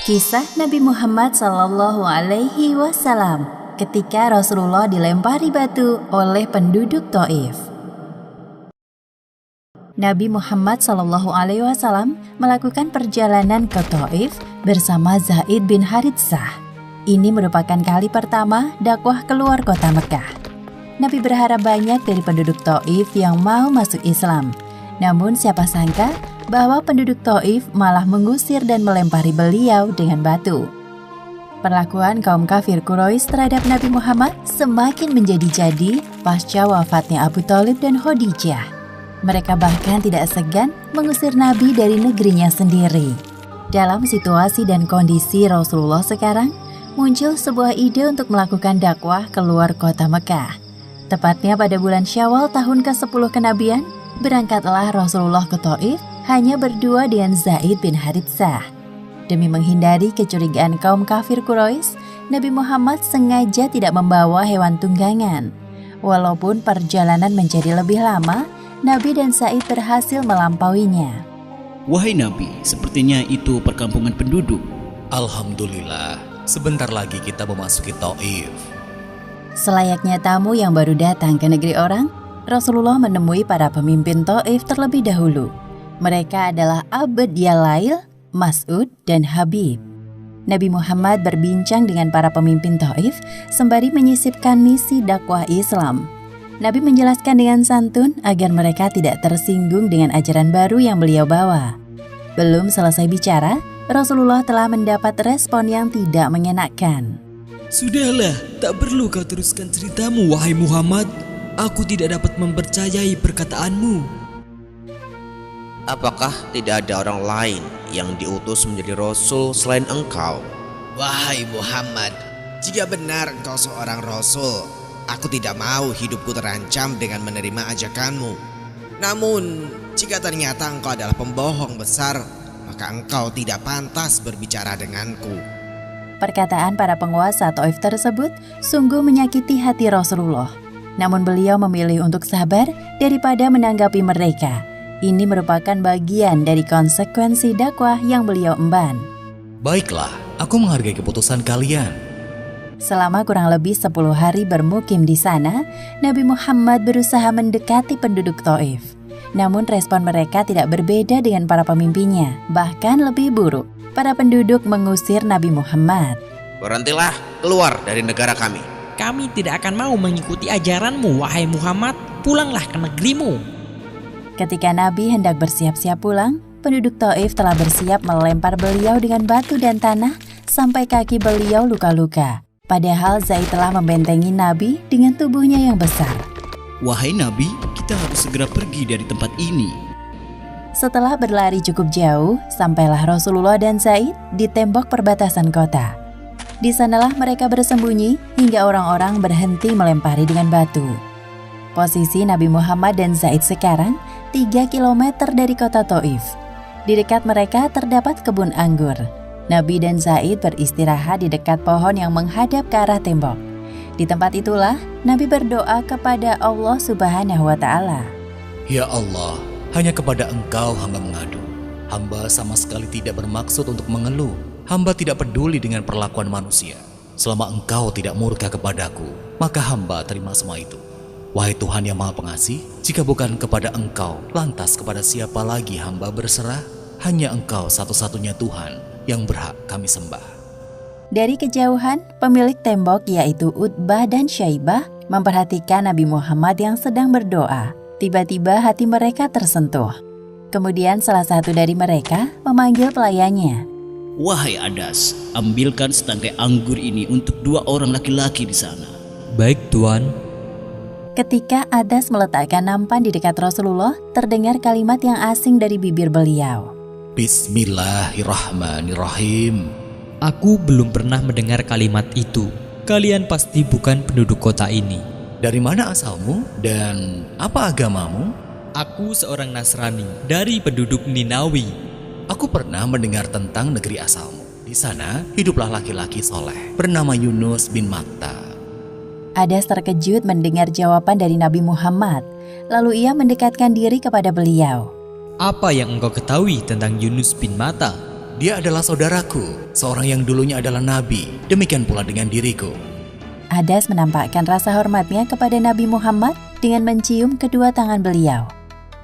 Kisah Nabi Muhammad SAW ketika Rasulullah dilempari batu oleh penduduk Thaif. Nabi Muhammad SAW melakukan perjalanan ke Thaif bersama Zaid bin Haritsah. Ini merupakan kali pertama dakwah keluar kota Mekah. Nabi berharap banyak dari penduduk Thaif yang mau masuk Islam. Namun siapa sangka bahwa penduduk Thaif malah mengusir dan melempari beliau dengan batu. Perlakuan kaum kafir Quraisy terhadap Nabi Muhammad semakin menjadi-jadi pasca wafatnya Abu Thalib dan Khadijah. Mereka bahkan tidak segan mengusir Nabi dari negerinya sendiri. Dalam situasi dan kondisi Rasulullah sekarang, muncul sebuah ide untuk melakukan dakwah keluar kota Mekah. Tepatnya pada bulan Syawal tahun ke-10 kenabian, berangkatlah Rasulullah ke Thaif hanya berdua dengan Zaid bin Haritsah. Demi menghindari kecurigaan kaum kafir Quraisy, Nabi Muhammad sengaja tidak membawa hewan tunggangan. Walaupun perjalanan menjadi lebih lama, Nabi dan Zaid berhasil melampauinya. Wahai Nabi, sepertinya itu perkampungan penduduk. Alhamdulillah, sebentar lagi kita memasuki Thaif. Selayaknya tamu yang baru datang ke negeri orang, Rasulullah menemui para pemimpin Thaif terlebih dahulu. Mereka adalah Abd Yalail, Mas'ud, dan Habib. Nabi Muhammad berbincang dengan para pemimpin Thaif sembari menyisipkan misi dakwah Islam. Nabi menjelaskan dengan santun agar mereka tidak tersinggung dengan ajaran baru yang beliau bawa. Belum selesai bicara, Rasulullah telah mendapat respon yang tidak mengenakan. Sudahlah, tak perlu kau teruskan ceritamu, wahai Muhammad. Aku tidak dapat mempercayai perkataanmu. Apakah tidak ada orang lain yang diutus menjadi Rasul selain engkau? Wahai Muhammad, jika benar engkau seorang Rasul, aku tidak mau hidupku terancam dengan menerima ajakanmu. Namun, jika ternyata engkau adalah pembohong besar, maka engkau tidak pantas berbicara denganku. Perkataan para penguasa Thaif tersebut sungguh menyakiti hati Rasulullah. Namun beliau memilih untuk sabar daripada menanggapi mereka. Ini merupakan bagian dari konsekuensi dakwah yang beliau emban. Baiklah, aku menghargai keputusan kalian. Selama kurang lebih 10 hari bermukim di sana, Nabi Muhammad berusaha mendekati penduduk Thaif. Namun respon mereka tidak berbeda dengan para pemimpinnya, bahkan lebih buruk. Para penduduk mengusir Nabi Muhammad. Berhentilah, keluar dari negara kami. Kami tidak akan mau mengikuti ajaranmu, wahai Muhammad. Pulanglah ke negerimu. Ketika Nabi hendak bersiap-siap pulang, penduduk Thaif telah bersiap melempar beliau dengan batu dan tanah sampai kaki beliau luka-luka. Padahal Zaid telah membentengi Nabi dengan tubuhnya yang besar. Wahai Nabi, kita harus segera pergi dari tempat ini. Setelah berlari cukup jauh, sampailah Rasulullah dan Zaid di tembok perbatasan kota. Di sanalah mereka bersembunyi hingga orang-orang berhenti melempari dengan batu. Posisi Nabi Muhammad dan Zaid sekarang 3 km dari kota Thaif. Di dekat mereka terdapat kebun anggur. Nabi dan Zaid beristirahat di dekat pohon yang menghadap ke arah tembok. Di tempat itulah Nabi berdoa kepada Allah Subhanahu wa Ta'ala. Ya Allah, hanya kepada Engkau hamba mengadu. Hamba sama sekali tidak bermaksud untuk mengeluh. Hamba tidak peduli dengan perlakuan manusia. Selama Engkau tidak murka kepadaku, maka hamba terima semua itu. Wahai Tuhan yang Maha Pengasih, jika bukan kepada Engkau, lantas kepada siapa lagi hamba berserah? Hanya Engkau satu-satunya Tuhan yang berhak kami sembah. Dari kejauhan, pemilik tembok yaitu Utbah dan Syaibah memperhatikan Nabi Muhammad yang sedang berdoa. Tiba-tiba hati mereka tersentuh. Kemudian salah satu dari mereka memanggil pelayannya. Wahai Adas, ambilkan setangkai anggur ini untuk 2 orang laki-laki di sana. Baik, Tuan. Ketika Adas meletakkan nampan di dekat Rasulullah, terdengar kalimat yang asing dari bibir beliau. Bismillahirrahmanirrahim. Aku belum pernah mendengar kalimat itu. Kalian pasti bukan penduduk kota ini. Dari mana asalmu dan apa agamamu? Aku seorang Nasrani dari penduduk Ninawi. Aku pernah mendengar tentang negeri asalmu. Di sana hiduplah laki-laki soleh bernama Yunus bin Matta. Adas terkejut mendengar jawaban dari Nabi Muhammad. Lalu ia mendekatkan diri kepada beliau. Apa yang engkau ketahui tentang Yunus bin Matta? Dia adalah saudaraku, seorang yang dulunya adalah nabi. Demikian pula dengan diriku. Adas menampakkan rasa hormatnya kepada Nabi Muhammad dengan mencium kedua tangan beliau.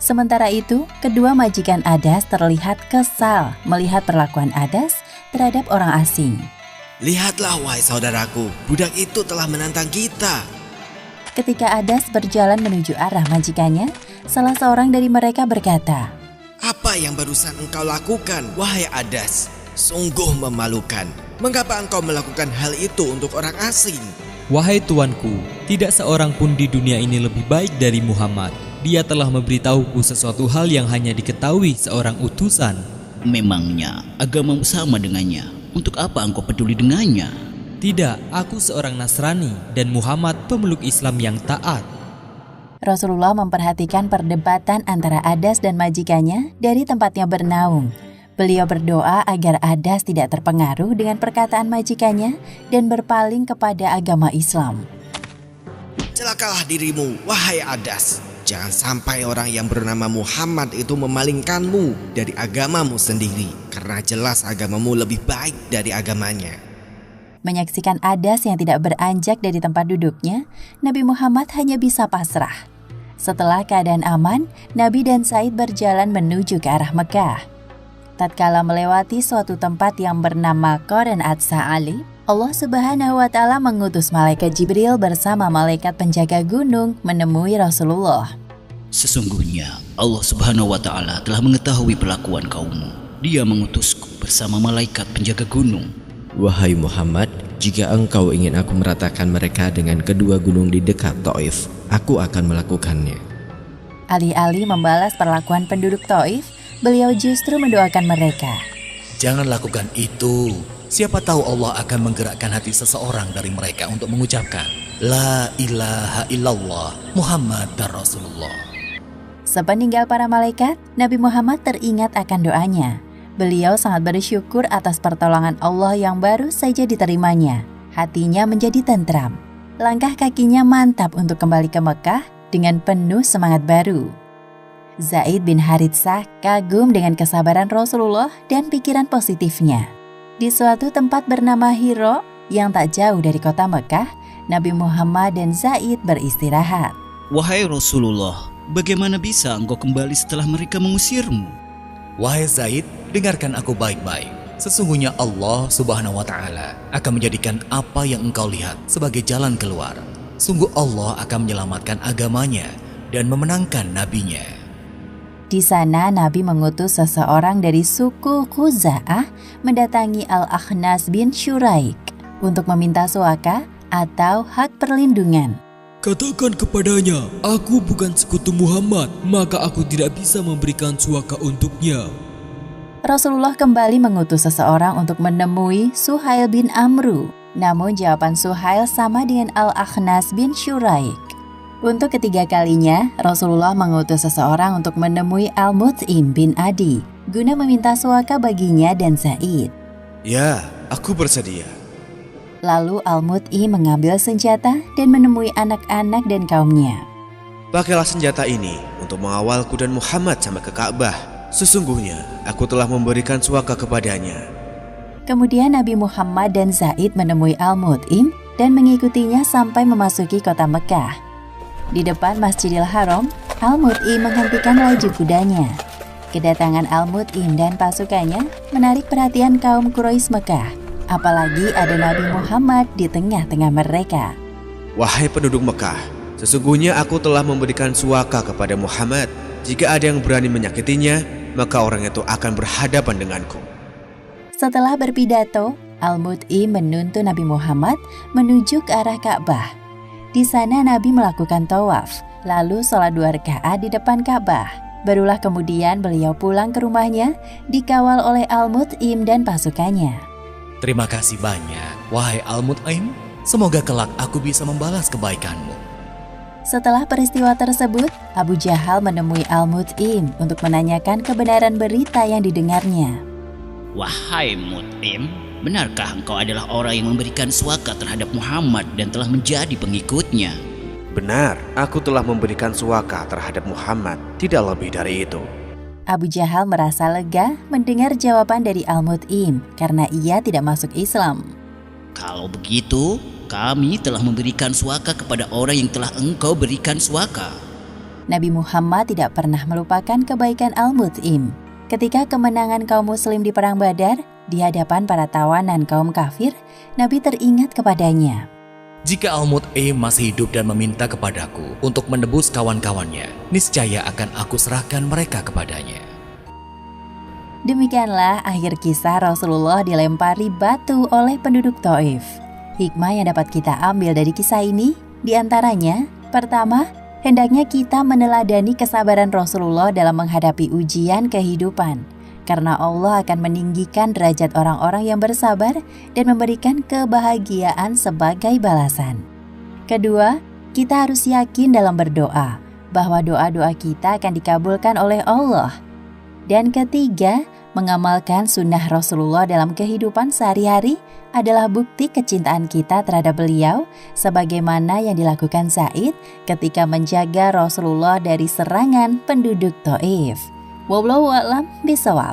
Sementara itu, kedua majikan Adas terlihat kesal melihat perlakuan Adas terhadap orang asing. Lihatlah wahai saudaraku, budak itu telah menantang kita. Ketika Adas berjalan menuju arah majikannya, salah seorang dari mereka berkata, Apa yang barusan engkau lakukan, wahai Adas? Sungguh memalukan. Mengapa engkau melakukan hal itu untuk orang asing? Wahai tuanku, tidak seorang pun di dunia ini lebih baik dari Muhammad. Dia telah memberitahuku sesuatu hal yang hanya diketahui seorang utusan. Memangnya agamamu sama dengannya? Untuk apa engkau peduli dengannya? Tidak, aku seorang Nasrani dan Muhammad pemeluk Islam yang taat. Rasulullah memperhatikan perdebatan antara Adas dan majikannya dari tempatnya bernaung. Beliau berdoa agar Adas tidak terpengaruh dengan perkataan majikannya dan berpaling kepada agama Islam. Celakalah dirimu, wahai Adas. Jangan sampai orang yang bernama Muhammad itu memalingkanmu dari agamamu sendiri, karena jelas agamamu lebih baik dari agamanya. Menyaksikan Adas yang tidak beranjak dari tempat duduknya, Nabi Muhammad hanya bisa pasrah. Setelah keadaan aman, Nabi dan Zaid berjalan menuju ke arah Mekah. Tatkala melewati suatu tempat yang bernama Qarn At-Sa'ali, Allah Subhanahu wa Ta'ala mengutus malaikat Jibril bersama malaikat penjaga gunung menemui Rasulullah. Sesungguhnya Allah Subhanahu wa Ta'ala telah mengetahui perlakuan kaummu. Dia mengutusku bersama malaikat penjaga gunung. Wahai Muhammad, jika engkau ingin aku meratakan mereka dengan kedua gunung di dekat Taif, aku akan melakukannya. Alih-alih membalas perlakuan penduduk Taif, beliau justru mendoakan mereka. Jangan lakukan itu. Siapa tahu Allah akan menggerakkan hati seseorang dari mereka untuk mengucapkan La ilaha illallah Muhammad Rasulullah. Sepeninggal para malaikat, Nabi Muhammad teringat akan doanya. Beliau sangat bersyukur atas pertolongan Allah yang baru saja diterimanya. Hatinya menjadi tentram. Langkah kakinya mantap untuk kembali ke Mekah dengan penuh semangat baru. Zaid bin Haritsah kagum dengan kesabaran Rasulullah dan pikiran positifnya. Di suatu tempat bernama Hiro yang tak jauh dari kota Mekah, Nabi Muhammad dan Zaid beristirahat. Wahai Rasulullah, bagaimana bisa engkau kembali setelah mereka mengusirmu? Wahai Zaid, dengarkan aku baik-baik. Sesungguhnya Allah Subhanahu wa Ta'ala akan menjadikan apa yang engkau lihat sebagai jalan keluar. Sungguh Allah akan menyelamatkan agamanya dan memenangkan nabinya. Di sana Nabi mengutus seseorang dari suku Khuza'ah mendatangi Al-Akhnas bin Syuraik untuk meminta suaka atau hak perlindungan. Katakan kepadanya, aku bukan sekutu Muhammad, maka aku tidak bisa memberikan suaka untuknya. Rasulullah kembali mengutus seseorang untuk menemui Suhail bin Amru. Namun jawaban Suhail sama dengan Al-Akhnas bin Syuraik. Untuk ketiga kalinya, Rasulullah mengutus seseorang untuk menemui Al-Mut'im bin Adi guna meminta suaka baginya dan Zaid. Ya, aku bersedia. Lalu Al-Mut'im mengambil senjata dan menemui anak-anak dan kaumnya. Pakailah senjata ini untuk mengawalku dan Muhammad sampai ke Ka'bah. Sesungguhnya aku telah memberikan suaka kepadanya. Kemudian Nabi Muhammad dan Zaid menemui Al-Mut'im dan mengikutinya sampai memasuki kota Mekah. Di depan Masjidil Haram, Al-Mut'im menghentikan laju kudanya. Kedatangan Al-Mut'im dan pasukannya menarik perhatian kaum Quraisy Mekah. Apalagi ada Nabi Muhammad di tengah-tengah mereka. Wahai penduduk Mekah, sesungguhnya aku telah memberikan suaka kepada Muhammad. Jika ada yang berani menyakitinya, maka orang itu akan berhadapan denganku. Setelah berpidato, Al-Mut'im menuntun Nabi Muhammad menuju ke arah Ka'bah. Di sana Nabi melakukan tawaf, lalu sholat 2 rakaat di depan Ka'bah. Barulah kemudian beliau pulang ke rumahnya, dikawal oleh Al-Mut'im dan pasukannya. Terima kasih banyak, wahai Al-Mut'im. Semoga kelak aku bisa membalas kebaikanmu. Setelah peristiwa tersebut, Abu Jahal menemui Al-Mut'im untuk menanyakan kebenaran berita yang didengarnya. Wahai Mut'im, benarkah engkau adalah orang yang memberikan suaka terhadap Muhammad dan telah menjadi pengikutnya? Benar, aku telah memberikan suaka terhadap Muhammad, tidak lebih dari itu. Abu Jahal merasa lega mendengar jawaban dari Al-Mut'im karena ia tidak masuk Islam. Kalau begitu, kami telah memberikan suaka kepada orang yang telah engkau berikan suaka. Nabi Muhammad tidak pernah melupakan kebaikan Al-Mut'im. Ketika kemenangan kaum muslim di Perang Badar, di hadapan para tawanan kaum kafir, Nabi teringat kepadanya. Jika Al-Mut'im masih hidup dan meminta kepadaku untuk menebus kawan-kawannya, niscaya akan aku serahkan mereka kepadanya. Demikianlah akhir kisah Rasulullah dilempari batu oleh penduduk Thaif. Hikmah yang dapat kita ambil dari kisah ini, diantaranya, pertama, hendaknya kita meneladani kesabaran Rasulullah dalam menghadapi ujian kehidupan, karena Allah akan meninggikan derajat orang-orang yang bersabar dan memberikan kebahagiaan sebagai balasan. Kedua, kita harus yakin dalam berdoa, bahwa doa-doa kita akan dikabulkan oleh Allah. Dan ketiga, mengamalkan sunnah Rasulullah dalam kehidupan sehari-hari adalah bukti kecintaan kita terhadap beliau, sebagaimana yang dilakukan Zaid ketika menjaga Rasulullah dari serangan penduduk Thaif. Wallahu a'lam bishawab.